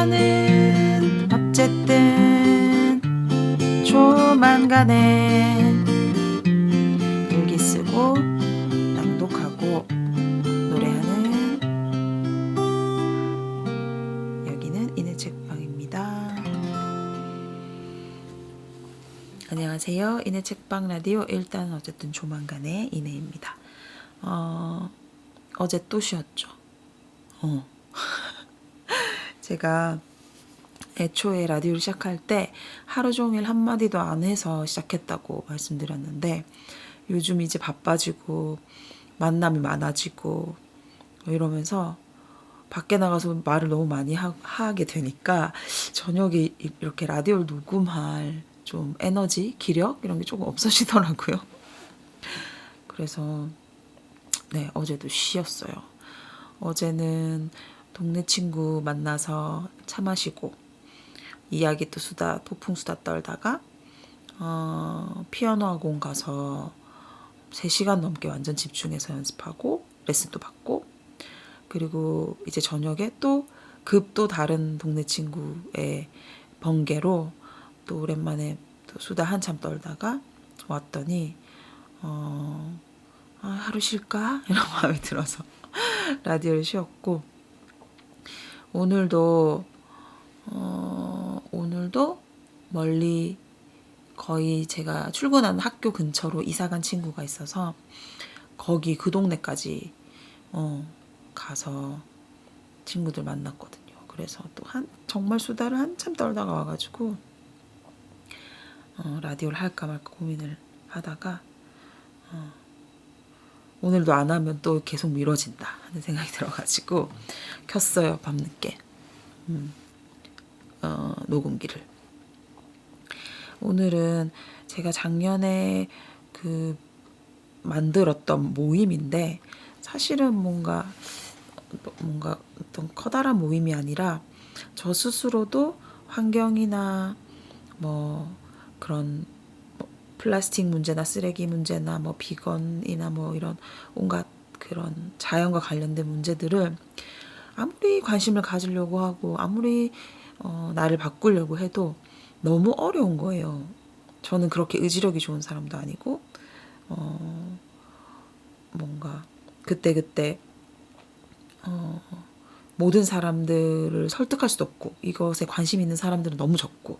나는 어쨌든 조만간에 일기 쓰고 낭독하고 노래하는 여기는 이내 책방입니다. 안녕하세요. 이내 책방 라디오 일단 어쨌든 조만간에 이내입니다. 어제 또 쉬었죠. 제가 애초에 라디오를 시작할 때 하루 종일 한마디도 안 해서 시작했다고 말씀드렸는데 요즘 이제 바빠지고 만남이 많아지고 이러면서 밖에 나가서 말을 너무 많이 하게 되니까 저녁에 이렇게 라디오를 녹음할 좀 에너지, 기력 이런 게 조금 없어지더라고요. 그래서 네, 어제도 쉬었어요. 어제는 동네 친구 만나서 차 마시고 이야기 또 수다 폭풍 수다 떨다가 피아노 학원 가서 3시간 넘게 완전 집중해서 연습하고 레슨도 받고 그리고 이제 저녁에 또 또 다른 동네 친구의 번개로 또 오랜만에 또 수다 한참 떨다가 왔더니 하루 쉴까? 이런 마음이 들어서 라디오를 쉬었고 오늘도 멀리 거의 제가 출근하는 학교 근처로 이사간 친구가 있어서 거기 그 동네까지 가서 친구들 만났거든요. 그래서 또 정말 수다를 한참 떨다가 와가지고 라디오를 할까 말까 고민을 하다가 오늘도 안 하면 또 계속 미뤄진다 하는 생각이 들어가지고 켰어요. 밤늦게 녹음기를. 오늘은 제가 작년에 만들었던 모임인데 사실은 뭔가 어떤 커다란 모임이 아니라 저 스스로도 환경이나 뭐 그런 플라스틱 문제나 쓰레기 문제나 뭐 비건이나 뭐 이런 온갖 그런 자연과 관련된 문제들을 아무리 관심을 가지려고 하고 아무리 나를 바꾸려고 해도 너무 어려운 거예요. 저는 그렇게 의지력이 좋은 사람도 아니고 뭔가 그때그때 모든 사람들을 설득할 수도 없고 이것에 관심 있는 사람들은 너무 적고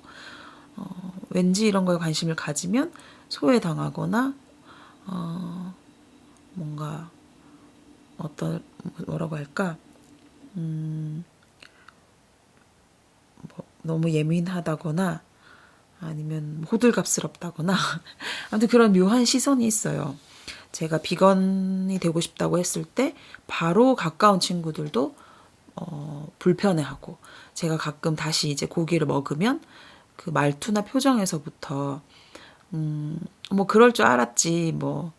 왠지 이런 거에 관심을 가지면 소외당하거나 뭔가 뭐라고 할까 너무 예민하다거나 아니면 호들갑스럽다거나 아무튼 그런 묘한 시선이 있어요. 제가 비건이 되고 싶다고 했을 때 바로 가까운 친구들도 불편해하고 제가 가끔 다시 이제 고기를 먹으면 그 말투나 표정에서부터 뭐 그럴 줄 알았지 뭐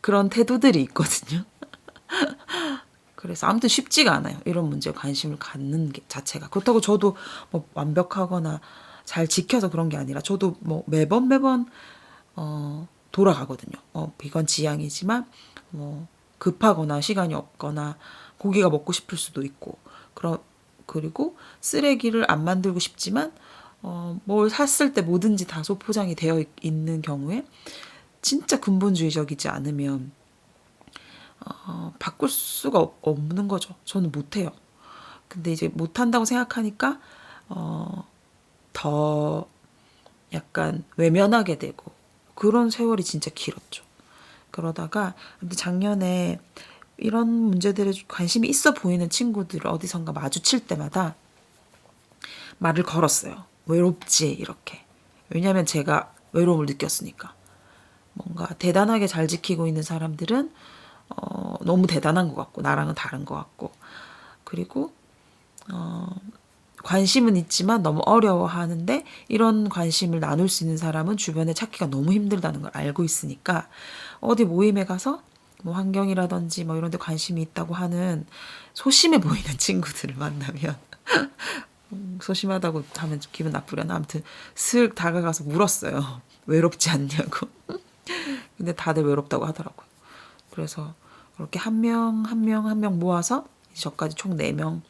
그런 태도들이 있거든요. 그래서 아무튼 쉽지가 않아요. 이런 문제에 관심을 갖는 게 자체가. 그렇다고 저도 뭐 완벽하거나 잘 지켜서 그런 게 아니라 저도 뭐 매번 돌아가거든요. 비건 지향이지만 뭐 급하거나 시간이 없거나 고기가 먹고 싶을 수도 있고 그리고 쓰레기를 안 만들고 싶지만 뭘 샀을 때 뭐든지 다 소포장이 되어 있는 경우에 진짜 근본주의적이지 않으면 바꿀 수가 없는 거죠. 저는 못해요. 근데 이제 못한다고 생각하니까 더 약간 외면하게 되고 그런 세월이 진짜 길었죠. 그러다가 작년에 이런 문제들에 관심이 있어 보이는 친구들을 어디선가 마주칠 때마다 말을 걸었어요. 외롭지 이렇게. 왜냐하면 제가 외로움을 느꼈으니까. 뭔가 대단하게 잘 지키고 있는 사람들은 너무 대단한 것 같고 나랑은 다른 것 같고 그리고 관심은 있지만 너무 어려워하는데 이런 관심을 나눌 수 있는 사람은 주변에 찾기가 너무 힘들다는 걸 알고 있으니까 어디 모임에 가서 뭐 환경이라든지 뭐 이런 데 관심이 있다고 하는 소심해 보이는 친구들을 만나면 소심하다고 하면 좀 기분 나쁘려나 아무튼 슥 다가가서 물었어요. 외롭지 않냐고. 근데 다들 외롭다고 하더라고요. 그래서 그렇게 한 명 모아서 저까지 총 4명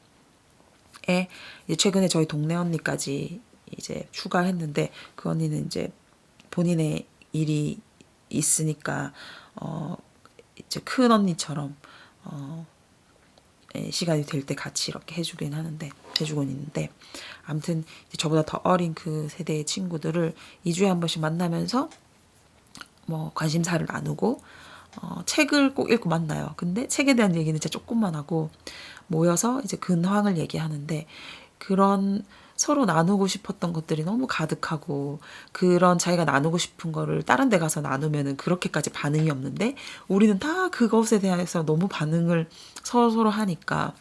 이제 최근에 저희 동네 언니까지 이제 추가했는데 그 언니는 이제 본인의 일이 있으니까 이제 큰 언니처럼 시간이 될 때 같이 이렇게 해주곤 있는데 아무튼 이제 저보다 더 어린 그 세대의 친구들을 2주에 한 번씩 만나면서 뭐 관심사를 나누고 책을 꼭 읽고 만나요. 근데 책에 대한 얘기는 진짜 조금만 하고 모여서 이제 근황을 얘기하는데 그런 서로 나누고 싶었던 것들이 너무 가득하고 그런 자기가 나누고 싶은 거를 다른 데 가서 나누면은 그렇게까지 반응이 없는데 우리는 다 그것에 대해서 너무 반응을 서로 하니까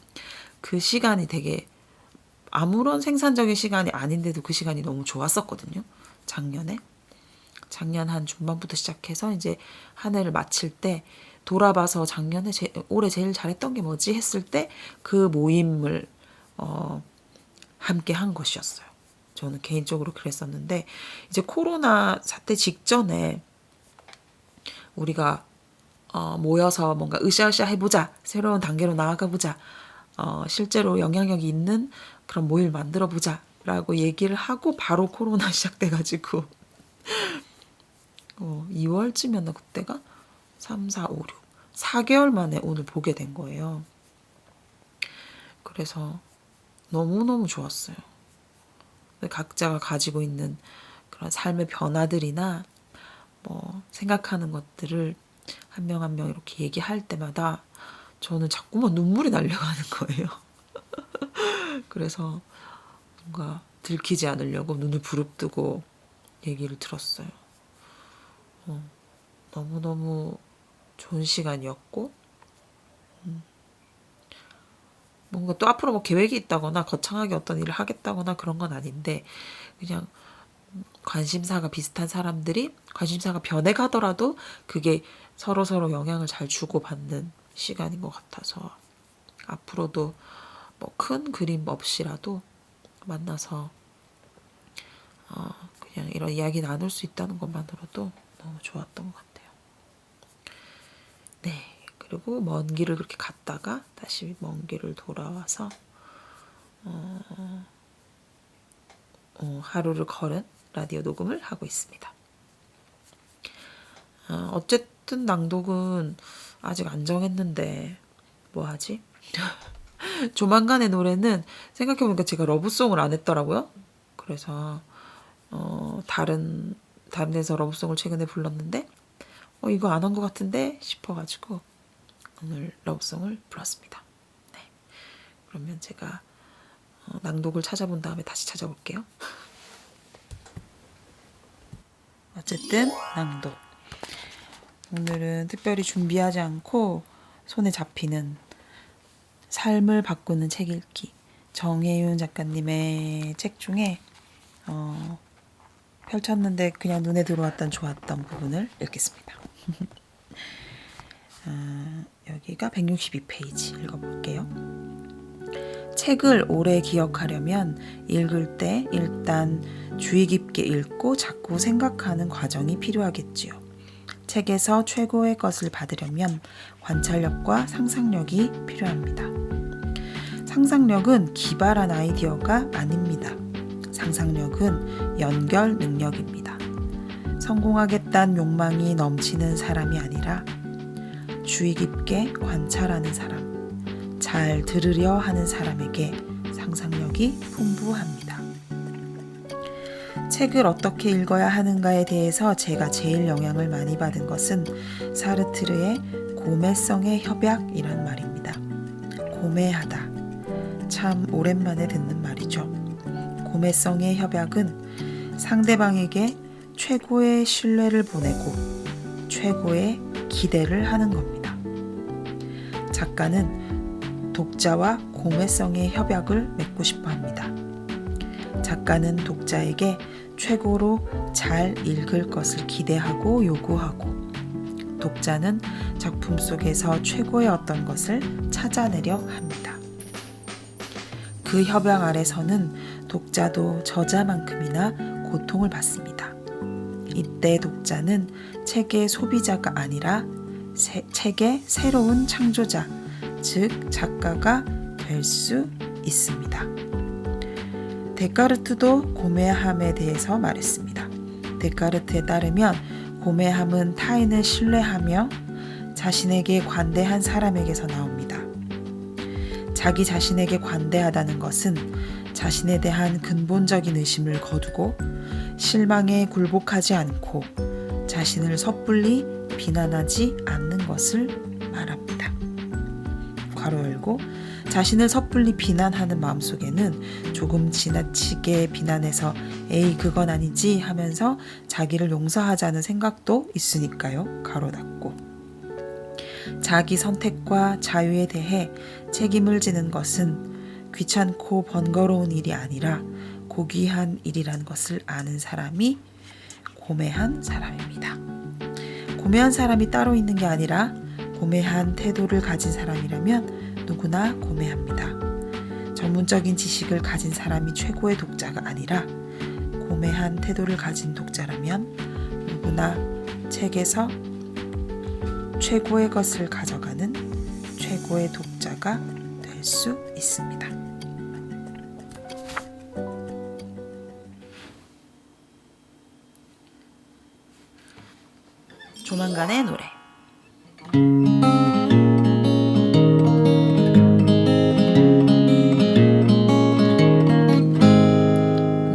그 시간이 되게 아무런 생산적인 시간이 아닌데도 그 시간이 너무 좋았었거든요. 작년 한 중반부터 시작해서 이제 한 해를 마칠 때 돌아봐서 작년에 올해 제일 잘했던 게 뭐지 했을 때 그 모임을 함께 한 것이었어요. 저는 개인적으로 그랬었는데 이제 코로나 사태 직전에 우리가 모여서 뭔가 으쌰으쌰 해보자, 새로운 단계로 나아가보자, 실제로 영향력이 있는 그런 모임을 만들어보자 라고 얘기를 하고 바로 코로나 시작돼가지고 2월쯤이었나 그때가 3, 4, 5, 6 4개월 만에 오늘 보게 된 거예요. 그래서 너무너무 좋았어요. 각자가 가지고 있는 그런 삶의 변화들이나 뭐 생각하는 것들을 한 명 한 명 이렇게 얘기할 때마다 저는 자꾸만 눈물이 날려가는 거예요. 그래서 뭔가 들키지 않으려고 눈을 부릅뜨고 얘기를 들었어요. 너무너무 좋은 시간이었고 뭔가 또 앞으로 뭐 계획이 있다거나 거창하게 어떤 일을 하겠다거나 그런 건 아닌데 그냥 관심사가 비슷한 사람들이 관심사가 변해가더라도 그게 서로 영향을 잘 주고받는 시간인 것 같아서 앞으로도 뭐 큰 그림 없이라도 만나서 그냥 이런 이야기 나눌 수 있다는 것만으로도 너무 좋았던 것 같아요. 네. 그리고 먼 길을 그렇게 갔다가 다시 먼 길을 돌아와서 하루를 걸은 라디오 녹음을 하고 있습니다. 어쨌든 낭독은 아직 안 정했는데 뭐 하지? 조만간의 노래는 생각해보니까 제가 러브송을 안 했더라고요. 그래서 다른 데서 러브송을 최근에 불렀는데 이거 안 한 것 같은데 싶어가지고 오늘 러브송을 불렀습니다. 네. 그러면 제가 낭독을 찾아본 다음에 다시 찾아볼게요. 어쨌든 낭독. 오늘은 특별히 준비하지 않고 손에 잡히는 삶을 바꾸는 책 읽기. 정혜윤 작가님의 책 중에 펼쳤는데 그냥 눈에 들어왔던 좋았던 부분을 읽겠습니다. 여기가 162페이지 읽어볼게요. 책을 오래 기억하려면 읽을 때 일단 주의 깊게 읽고 자꾸 생각하는 과정이 필요하겠지요. 책에서 최고의 것을 받으려면 관찰력과 상상력이 필요합니다. 상상력은 기발한 아이디어가 아닙니다. 상상력은 연결 능력입니다. 성공하겠다는 욕망이 넘치는 사람이 아니라 주의 깊게 관찰하는 사람, 잘 들으려 하는 사람에게 상상력이 풍부합니다. 책을 어떻게 읽어야 하는가에 대해서 제가 제일 영향을 많이 받은 것은 사르트르의 고매성의 협약이란 말입니다. 고매하다. 참 오랜만에 듣는 말이죠. 고매성의 협약은 상대방에게 최고의 신뢰를 보내고 최고의 기대를 하는 겁니다. 작가는 독자와 고매성의 협약을 맺고 싶어 합니다. 작가는 독자에게 최고로 잘 읽을 것을 기대하고 요구하고 독자는 작품 속에서 최고의 어떤 것을 찾아내려 합니다. 그 협약 아래서는 독자도 저자만큼이나 고통을 받습니다. 이때 독자는 책의 소비자가 아니라 책의 새로운 창조자, 즉 작가가 될 수 있습니다. 데카르트도 고매함에 대해서 말했습니다. 데카르트에 따르면 고매함은 타인을 신뢰하며 자신에게 관대한 사람에게서 나옵니다. 자기 자신에게 관대하다는 것은 자신에 대한 근본적인 의심을 거두고 실망에 굴복하지 않고 자신을 섣불리 비난하지 않는 것을 말합니다. 괄호 열고 자신을 섭불리 비난하는 마음속에는 조금 지나치게 비난해서 에이 그건 아니지 하면서 자기를 용서하자는 생각도 있으니까요. 괄호 닫고 자기 선택과 자유에 대해 책임을 지는 것은 귀찮고 번거로운 일이 아니라 고귀한 일이란 것을 아는 사람이 고매한 사람입니다. 고매한 사람이 따로 있는 게 아니라 고매한 태도를 가진 사람이라면 누구나 고매합니다. 전문적인 지식을 가진 사람이 최고의 독자가 아니라 고매한 태도를 가진 독자라면 누구나 책에서 최고의 것을 가져가는 최고의 독자가 될 수 있습니다. 조만간의 노래.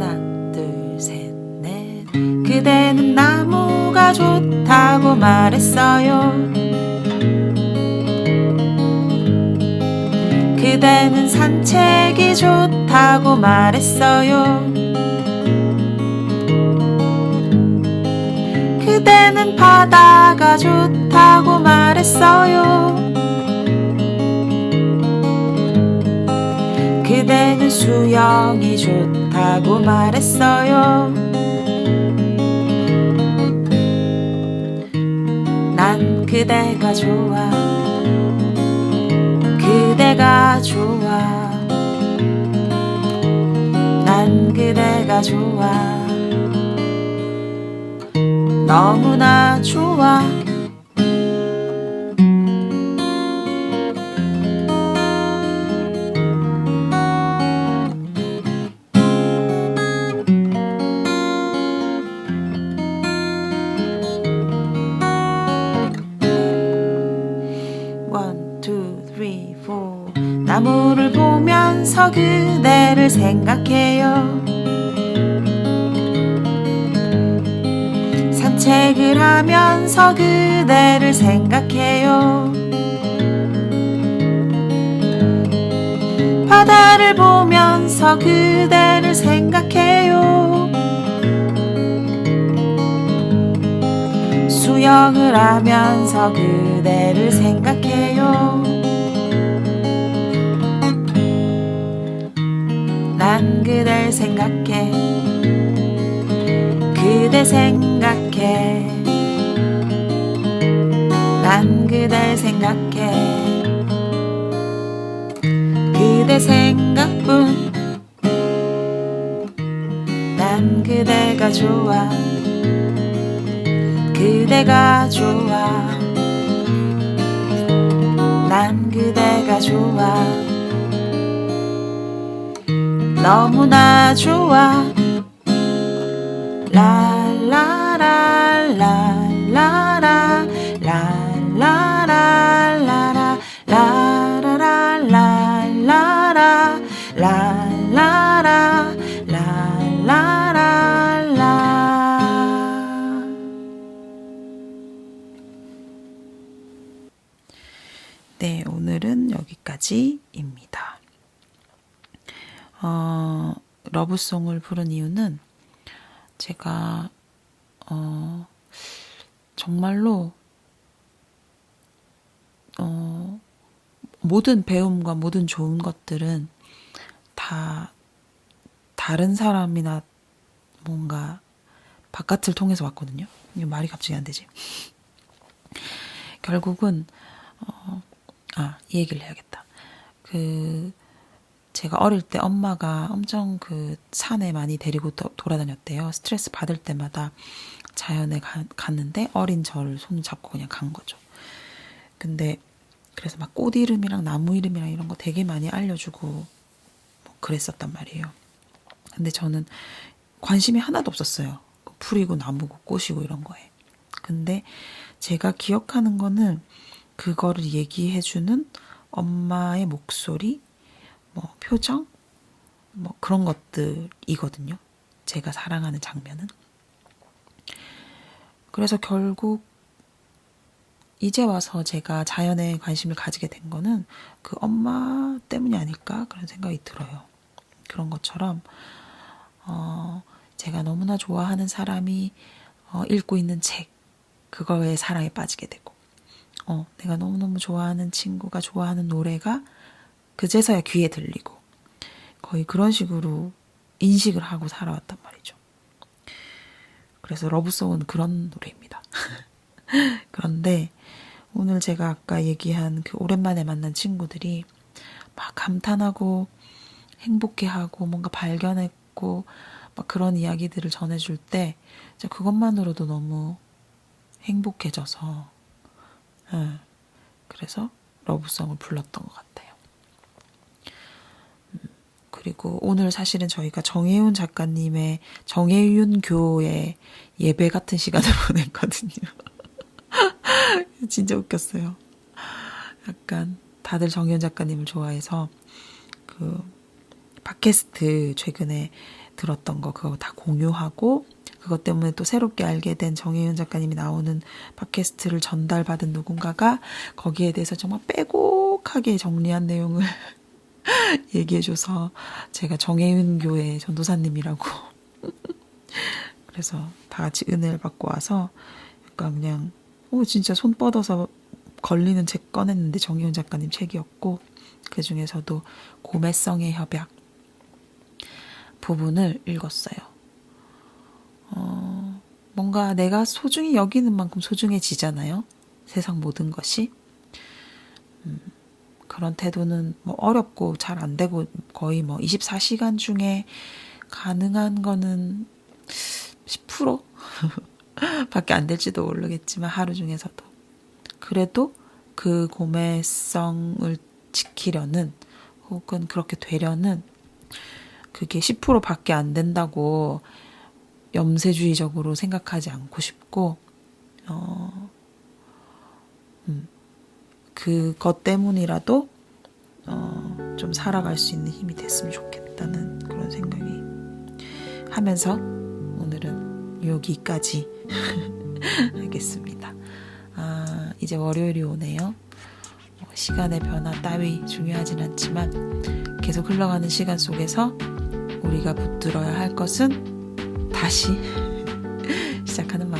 하나, 둘, 셋, 넷. 그대는 나무가 좋다고 말했어요. 그대는 산책이 좋다고 말했어요. 그대는 바다가 좋다고 말했어요. 그대는 수영이 좋다고 말했어요. 난 그대가 좋아. 그대가 좋아. 난 그대가 좋아. 너무나 좋아. One, two, three, four. 나무를 보면서 그대를 생각해요. 산책을 하면서 그대를 생각해요. 바다를 보면서 그대를 생각해요. 수영을 하면서 그대를 생각해요. 난 그댈 생각해. 그대 생각해. 난 그댈 생각해. 그대 생각뿐. 난 그대가 좋아. 그대가 좋아. 난 그대가 좋아. 너무나 좋아. 라라라라라라 라라라라라 라라라라라라 라라라 라라라라. 네, 오늘은 여기까지입니다. 러브송을 부른 이유는 제가 정말로 모든 배움과 모든 좋은 것들은 다 다른 사람이나 뭔가 바깥을 통해서 왔거든요. 이거 말이 갑자기 안 되지. 결국은 이 얘기를 해야겠다. 제가 어릴 때 엄마가 엄청 산에 많이 데리고 돌아다녔대요. 스트레스 받을 때마다 자연에 갔는데 어린 저를 손 잡고 그냥 간 거죠. 근데 그래서 막 꽃 이름이랑 나무 이름이랑 이런 거 되게 많이 알려주고 그랬었단 말이에요. 근데 저는 관심이 하나도 없었어요. 풀이고 나무고 꽃이고 이런 거에. 근데 제가 기억하는 거는 그거를 얘기해주는 엄마의 목소리, 뭐 표정, 뭐 그런 것들이거든요. 제가 사랑하는 장면은. 그래서 결국 이제 와서 제가 자연에 관심을 가지게 된 거는 그 엄마 때문이 아닐까 그런 생각이 들어요. 그런 것처럼 제가 너무나 좋아하는 사람이 읽고 있는 책, 그거에 사랑에 빠지게 되고 내가 너무너무 좋아하는 친구가 좋아하는 노래가 그제서야 귀에 들리고 거의 그런 식으로 인식을 하고 살아왔단 말이죠. 그래서 러브송은 그런 노래입니다. 그런데 오늘 제가 아까 얘기한 그 오랜만에 만난 친구들이 막 감탄하고 행복해하고 뭔가 발견했고 막 그런 이야기들을 전해줄 때 그것만으로도 너무 행복해져서 그래서 러브송을 불렀던 것 같아요. 그리고 오늘 사실은 저희가 정혜윤 작가님의 정혜윤교의 예배 같은 시간을 보냈거든요. 진짜 웃겼어요. 약간 다들 정혜윤 작가님을 좋아해서 그 팟캐스트 최근에 들었던 거 그거 다 공유하고 그것 때문에 또 새롭게 알게 된 정혜윤 작가님이 나오는 팟캐스트를 전달받은 누군가가 거기에 대해서 정말 빼곡하게 정리한 내용을 얘기해줘서 제가 정혜윤 교회 전도사님이라고 그래서 다 같이 은혜를 받고 와서 약간 그냥 진짜 손 뻗어서 걸리는 책 꺼냈는데 정혜윤 작가님 책이었고 그 중에서도 고매성의 협약 부분을 읽었어요. 뭔가 내가 소중히 여기는 만큼 소중해지잖아요. 세상 모든 것이. 그런 태도는 뭐 어렵고 잘 안 되고 거의 뭐 24시간 중에 가능한 거는 10% 밖에 안 될지도 모르겠지만 하루 중에서도. 그래도 그 고매성을 지키려는 혹은 그렇게 되려는 그게 10% 밖에 안 된다고 염세주의적으로 생각하지 않고 싶고 그것 때문이라도 좀 살아갈 수 있는 힘이 됐으면 좋겠다는 그런 생각이 하면서 오늘은 여기까지 하겠습니다. 이제 월요일이 오네요. 시간의 변화 따위 중요하진 않지만 계속 흘러가는 시간 속에서 우리가 붙들어야 할 것은 다시 시작하는